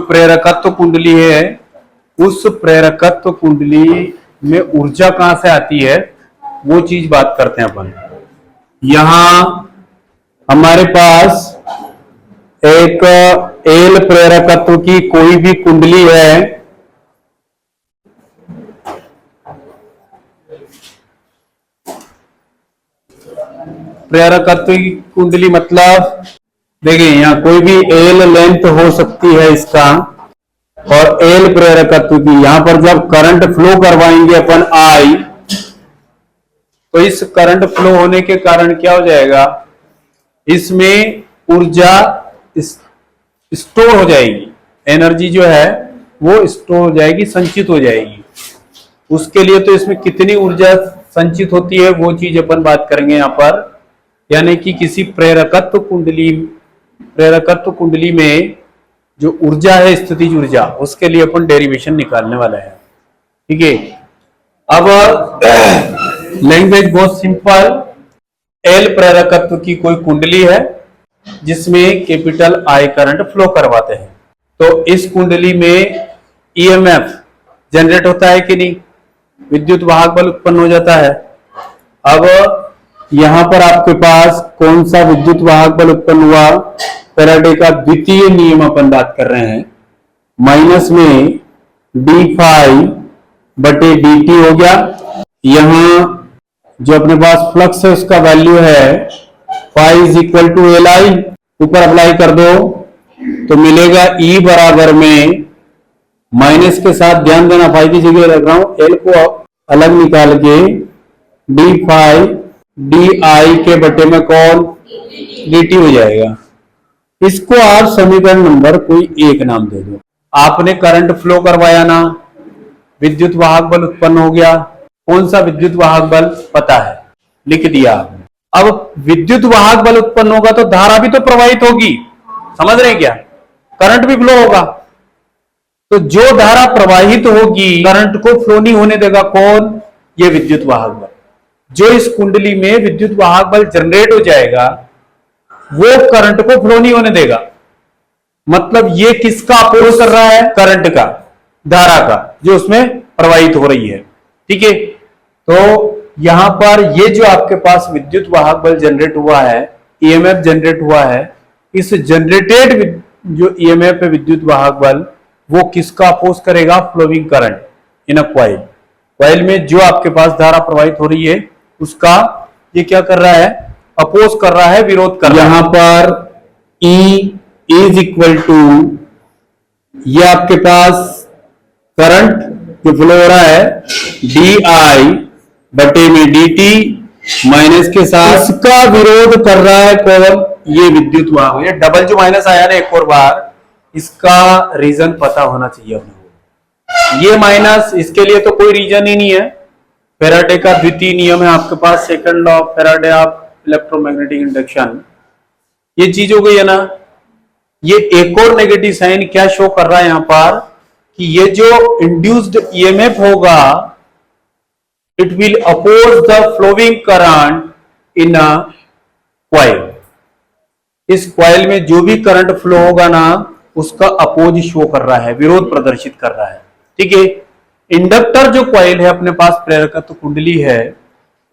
प्रेरकत्व कुंडली है, उस प्रेरकत्व कुंडली में ऊर्जा कहां से आती है वो चीज बात करते हैं अपन। यहां हमारे पास एक एल प्रेरकत्व की कोई भी कुंडली है, प्रेरकत्व की कुंडली मतलब देखिए यहां कोई भी एल लेंथ हो सकती है इसका, और एल प्रेरकत्व की यहां पर जब करंट फ्लो करवाएंगे अपन आई, तो इस करंट फ्लो होने के कारण क्या हो जाएगा, इसमें ऊर्जा स्टोर हो जाएगी, एनर्जी जो है वो स्टोर हो जाएगी, संचित हो जाएगी। उसके लिए तो इसमें कितनी ऊर्जा संचित होती है वो चीज अपन बात करेंगे यहां पर। यानी कि किसी प्रेरकत्व कुंडली में जो ऊर्जा है, स्थितिज ऊर्जा, उसके लिए अपन डेरिवेशन निकालने वाला है। ठीक है, अब लैंग्वेज बहुत सिंपल। एल प्रेरकत्व की कोई कुंडली है जिसमें कैपिटल आई करंट फ्लो करवाते हैं, तो इस कुंडली में ईएमएफ जनरेट होता है कि नहीं, विद्युत वाहक बल उत्पन्न हो जाता है। अब यहां पर आपके पास कौन सा विद्युत वाहक बल उत्पन्न हुआ, फैराडे का द्वितीय नियम अपन बात कर रहे हैं। माइनस में डी फाई बटे डी टी हो गया। यहां जो अपने पास फ्लक्स है उसका वैल्यू है phi is equal to L I, ऊपर अप्लाई कर दो तो मिलेगा ई बराबर में माइनस के साथ, ध्यान देना फाई की जगह रख रहा हूं, एल को अलग निकाल के डी फाई डी आई के बटे में कौन डी टी हो जाएगा। इसको आप समीकरण नंबर कोई एक नाम दे दो। आपने करंट फ्लो करवाया ना, विद्युत वाहक बल उत्पन्न हो गया। कौन सा विद्युत वाहक बल पता है, लिख दिया आपने। अब विद्युत वाहक बल उत्पन्न होगा तो धारा भी तो प्रवाहित होगी, समझ रहे हैं क्या, करंट भी फ्लो होगा। तो जो धारा प्रवाहित होगी करंट को फ्लो नहीं होने देगा कौन, ये विद्युत वाहक बल। जो इस कुंडली में विद्युत वाहक बल जनरेट हो जाएगा वो करंट को फ्लो नहीं होने देगा। मतलब ये किसका अपोज कर रहा है, करंट का, धारा का जो उसमें प्रवाहित हो रही है। ठीक है, तो यहां पर ये जो आपके पास विद्युत वाहक बल जनरेट हुआ है, ईएमएफ जनरेट हुआ है, इस जनरेटेड जो ईएमएफ है विद्युत वाहक बल, वो किसका अपोज करेगा, flowing current in a coil. Coil में जो आपके पास धारा प्रवाहित हो रही है उसका ये क्या कर रहा है, अपोज कर रहा है, विरोध कर रहा है। यहां पर E इज इक्वल टू, ये आपके पास करंट जो फ्लो हो रहा है डी आई बटे में डी टी माइनस के साथ, इसका विरोध कर रहा है कौन, ये विद्युत वाहक। ये डबल जो माइनस आया ना एक और बार, इसका रीजन पता होना चाहिए अपने को। ये माइनस, इसके लिए तो कोई रीजन ही नहीं है। फैराडे का द्वितीय नियम है आपके पास, second law of Faraday of electromagnetic induction, ये चीज हो गई है ना। ये एक और नेगेटिव साइन क्या शो कर रहा है यहां पर, कि ये जो इंड्यूस्ड ईएमएफ होगा it will oppose the flowing current in a coil. इस कॉइल में जो भी करंट फ्लो होगा ना उसका अपोज शो कर रहा है, विरोध प्रदर्शित कर रहा है। ठीक है, इंडक्टर जो कॉइल है अपने पास प्रेरकत्व कुंडली है,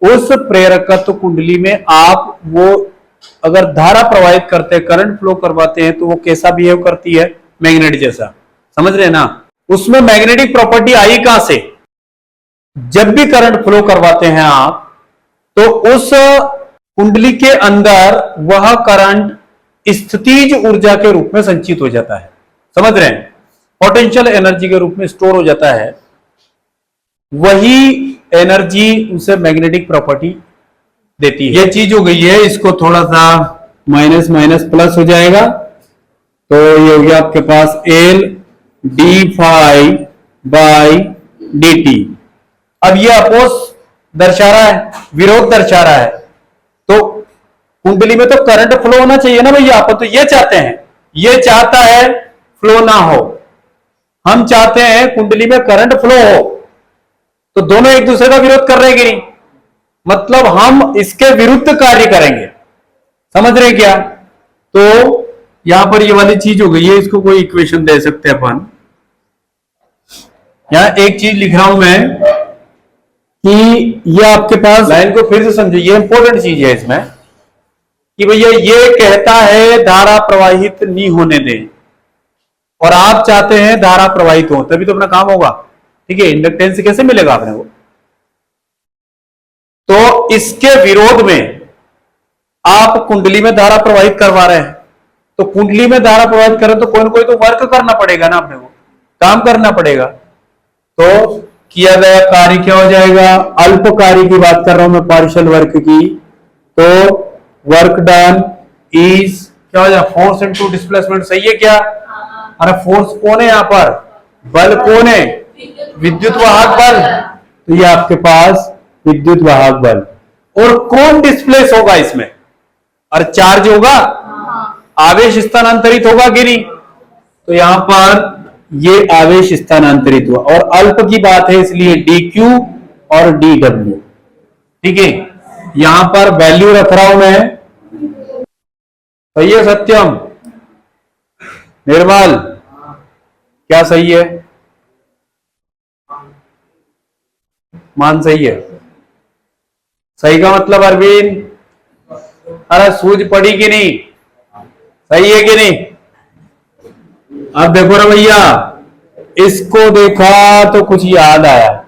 उस प्रेरकत्व कुंडली में आप वो अगर धारा प्रवाहित करते हैं, करंट फ्लो करवाते हैं, तो वो कैसा बिहेव करती है, मैग्नेट जैसा, समझ रहे हैं ना। उसमें मैग्नेटिक प्रॉपर्टी आई कहां से, जब भी करंट फ्लो करवाते हैं आप तो उस कुंडली के अंदर वह करंट स्थितिज ऊर्जा के रूप में संचित हो जाता है, समझ रहे हैं, पोटेंशियल एनर्जी के रूप में स्टोर हो जाता है। वही एनर्जी उसे मैग्नेटिक प्रॉपर्टी देती है। ये चीज हो गई है, इसको थोड़ा सा माइनस माइनस प्लस हो जाएगा, तो ये हो गया आपके पास L D phi by D T. अब ये अपोज दर्शा रहा है, विरोध दर्शा रहा है, तो कुंडली में तो करंट फ्लो होना चाहिए ना भैया। आप तो ये चाहते हैं, ये चाहता है फ्लो ना हो, हम चाहते हैं कुंडली में करंट फ्लो हो, तो दोनों एक दूसरे का विरोध कर रहे हैं कि नहीं, मतलब हम इसके विरुद्ध कार्य करेंगे, समझ रहे हैं क्या। तो यहां पर ये वाली चीज हो गई है, इसको कोई इक्वेशन दे सकते हैं अपन। यहां एक चीज लिख रहा हूं मैं कि ये आपके पास, लाइन को फिर से समझो, ये इंपॉर्टेंट चीज है इसमें कि भैया ये कहता है धारा प्रवाहित नहीं होने दें, और आप चाहते हैं धारा प्रवाहित हो, तभी तो अपना काम होगा। ठीक है, इंडक्टेंस कैसे मिलेगा आपने को? तो इसके विरोध में आप कुंडली में धारा प्रवाहित करवा रहे हैं, तो कुंडली में धारा प्रवाहित करें तो कोई ना कोई तो वर्क करना पड़ेगा ना, अपने को काम करना पड़ेगा। तो किया गया कार्य क्या हो जाएगा? अल्प कार्य की बात कर रहा हूं मैं, पार्शियल वर्क की। तो वर्क डन इज क्या हो जाएगा? Force into displacement. सही है क्या? अरे फोर्स कौन है यहां पर? बल कौन है? विद्युत वाहक बल। तो ये आपके पास विद्युत वाहक बल। और कौन डिस्प्लेस होगा इसमें? और चार्ज होगा, आवेश स्थानांतरित होगा कि नहीं? तो यहां पर ये आवेश स्थानांतरित हुआ, और अल्प की बात है इसलिए dq और dw। ठीक है, यहां पर वैल्यू रख रहा हूं मैं। सही है सत्यम? निर्मल क्या सही है? मान सही है? सही का मतलब अरविंद, अरे सूझ पड़ी कि नहीं? सही है कि नहीं? अब देखो ना भैया, इसको देखा तो कुछ याद आया।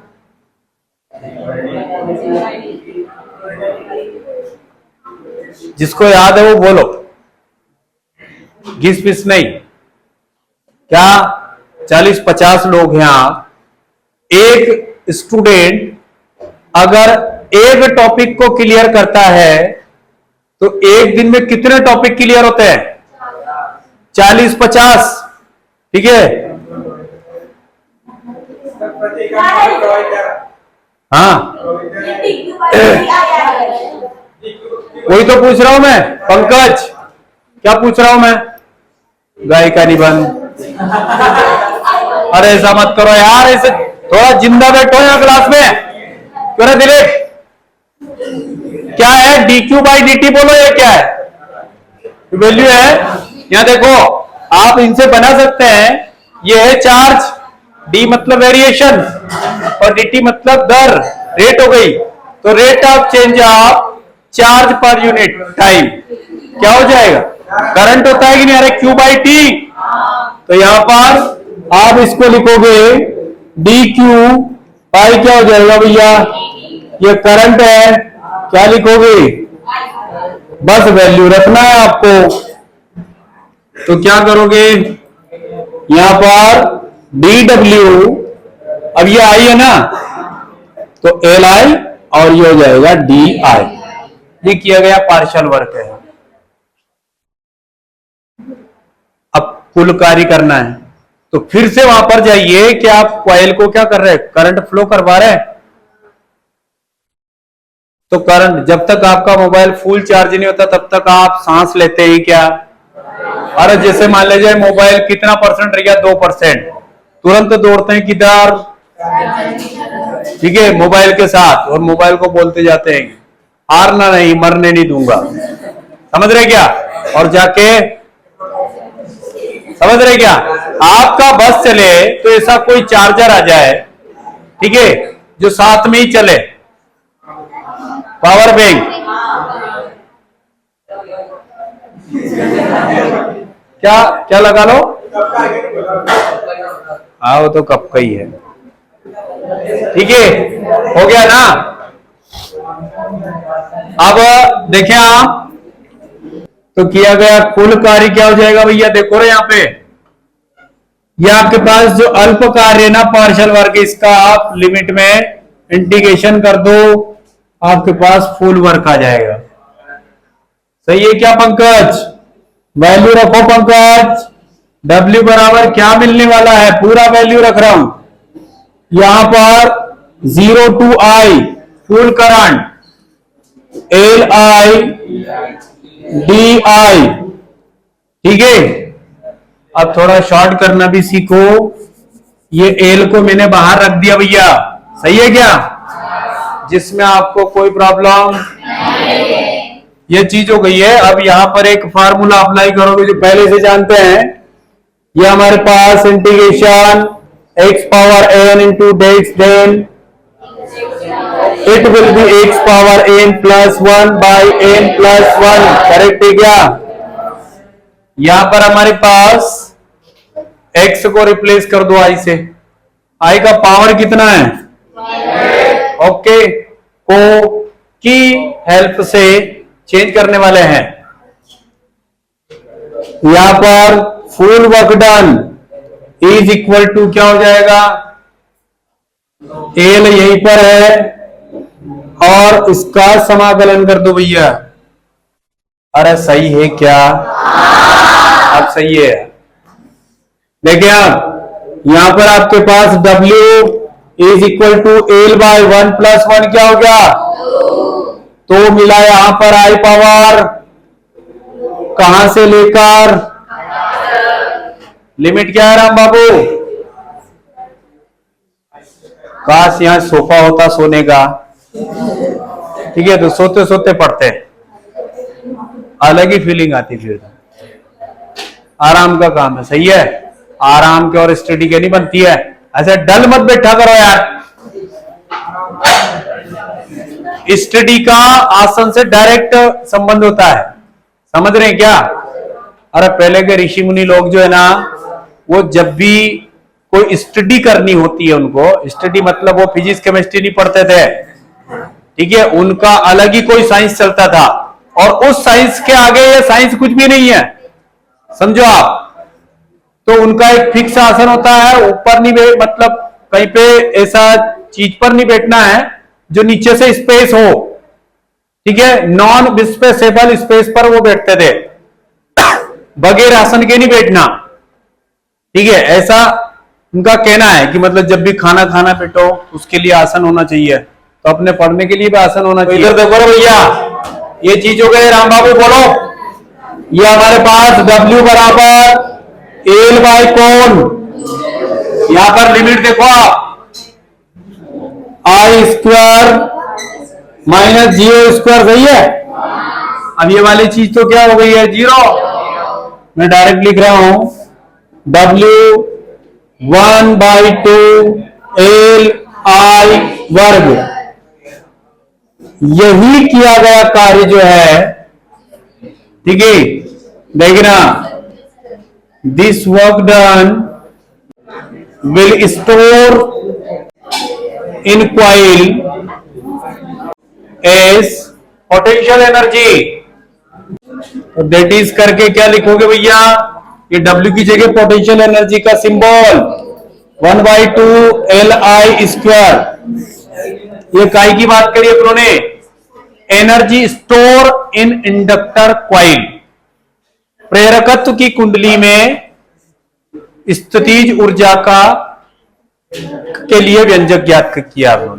जिसको याद है वो बोलो, घिस पिस नहीं। क्या 40-50 लोग हैं यहां? एक स्टूडेंट अगर एक टॉपिक को क्लियर करता है तो एक दिन में कितने टॉपिक क्लियर होते हैं? 40-50। ठीक है, हाँ वही तो पूछ रहा हूं मैं। पंकज क्या पूछ रहा हूं मैं? गायिका निबंध। अरे ऐसा मत करो यार, ऐसे थोड़ा जिंदा बैठो यहाँ क्लास में। क्यों दिलीप, क्या है dq बाई dt? बोलो ये क्या है? वैल्यू है। यहां देखो, आप इनसे बना सकते हैं। ये है चार्ज, d मतलब वेरिएशन और dt मतलब दर, रेट हो गई। तो rate of change of charge per unit time क्या हो जाएगा? करंट होता है कि नहीं? अरे q बाई टी। तो यहां पर आप इसको लिखोगे dq बाई क्या हो जाएगा भैया? ये करंट है। क्या लिखोगे? बस वैल्यू रखना है आपको। तो क्या करोगे? यहां पर dw, अब ये आई है ना, तो li और ये हो जाएगा di। ये किया गया पार्शियल वर्क है। अब कुल कार्य करना है, तो फिर से वहां पर जाइए कि आप कॉइल को क्या कर रहे हैं? करंट फ्लो करवा रहे हैं। तो करंट, जब तक आपका मोबाइल फुल चार्ज नहीं होता तब तक आप सांस लेते हैं क्या? अरे जैसे मान लीजिए मोबाइल कितना परसेंट रह गया? 2%, तुरंत दौड़ते हैं किधर? ठीक है, मोबाइल के साथ, और मोबाइल को बोलते जाते हैं हारना नहीं, मरने नहीं दूंगा। समझ रहे क्या? और जाके समझ रहे क्या? आपका बस चले तो ऐसा कोई चार्जर आ जाए, ठीक है, जो साथ में ही चले, पावर बैंक। क्या क्या लगा लो? हाँ वो तो कब का ही है। ठीक है, हो गया ना? अब देखें आप, तो किया गया कुल कार्य क्या हो जाएगा भैया? देखो रे यहाँ पे, ये आपके पास जो अल्प कार्य है ना पार्शियल वर्क, इसका आप लिमिट में इंटीग्रेशन कर दो, आपके पास फुल वर्क आ जाएगा। सही है क्या पंकज? वैल्यू रखो पंकज। W बराबर क्या मिलने वाला है? पूरा वैल्यू रख रहा हूं यहां पर। 0 to I full current, LI DI। ठीक है, अब थोड़ा शॉर्ट करना भी सीखो। ये L को मैंने बाहर रख दिया भैया, सही है क्या? जिसमें आपको कोई प्रॉब्लम नहीं। ये चीज हो गई है। अब यहां पर एक फार्मूला अप्लाई करोगे जो पहले से जानते हैं। ये हमारे पास integration x power n into dx then it will be x power n plus 1 by n plus 1। Correct है क्या? यहां पर हमारे पास x को रिप्लेस कर दो i से। i का पावर कितना है? ओके, को की हेल्प से चेंज करने वाले हैं। यहां पर full work done is equal to क्या हो जाएगा? एल यहीं पर है और इसका समाकलन कर दो भैया। अरे सही है क्या? अब सही है। देखिए आप यहां पर आपके पास W is equal to L by 1 plus 1 क्या हो गया? तो मिला यहां पर आई पावर कहां से लेकर लिमिट क्या है राम बाबू? काश यहां सोफा होता सोने का। ठीक है, तो सोते सोते पढ़ते अलग ही फीलिंग आती। फिर आराम का काम है। सही है, आराम के और स्टडी के नहीं बनती है। ऐसे डल मत बैठा करो यार। स्टडी का आसन से डायरेक्ट संबंध होता है, समझ रहे हैं क्या? अरे पहले के ऋषि मुनि लोग जो है ना, वो जब भी कोई स्टडी करनी होती है, उनको स्टडी मतलब वो फिजिक्स केमिस्ट्री नहीं पढ़ते थे। ठीक है, उनका अलग ही कोई साइंस चलता था और उस साइंस के आगे ये साइंस कुछ भी नहीं है, समझो आप। तो उनका एक फिक्स आसन होता है, ऊपर नहीं मतलब कहीं पे ऐसा चीज पर नहीं बैठना है जो नीचे से स्पेस हो। ठीक है, नॉन स्पेसेबल स्पेस पर वो बैठते थे, बगैर आसन के नहीं बैठना। ठीक है, ऐसा उनका कहना है कि मतलब जब भी खाना खाना बैठो उसके लिए आसन होना चाहिए, तो अपने पढ़ने के लिए भी आसन होना चाहिए। इधर देखो भैया, ये चीज हो गई। राम बाबू बोलो, ये हमारे पास W बराबर एल बाय कौन? यहां पर लिमिट देखो आप, आई स्क्वायर माइनस जीरो स्क्वायर। सही है। अब ये वाली चीज तो क्या हो गई है? जीरो। मैं डायरेक्ट लिख रहा हूं W 1 बाई 2 एल आई वर्ग। यही किया गया कार्य जो है, ठीक है, देखना, this work done will store in coil as potential energy. तो दैट इज करके क्या लिखोगे भैया? ये W की जगह पोटेंशियल एनर्जी का symbol 1 by 2 L I square. ये काय की बात करी अपनों ने? Energy store in inductor coil. प्रेरकत्व की कुंडली में स्थितिज ऊर्जा का के लिए व्यंजक ज्ञात किया आपने।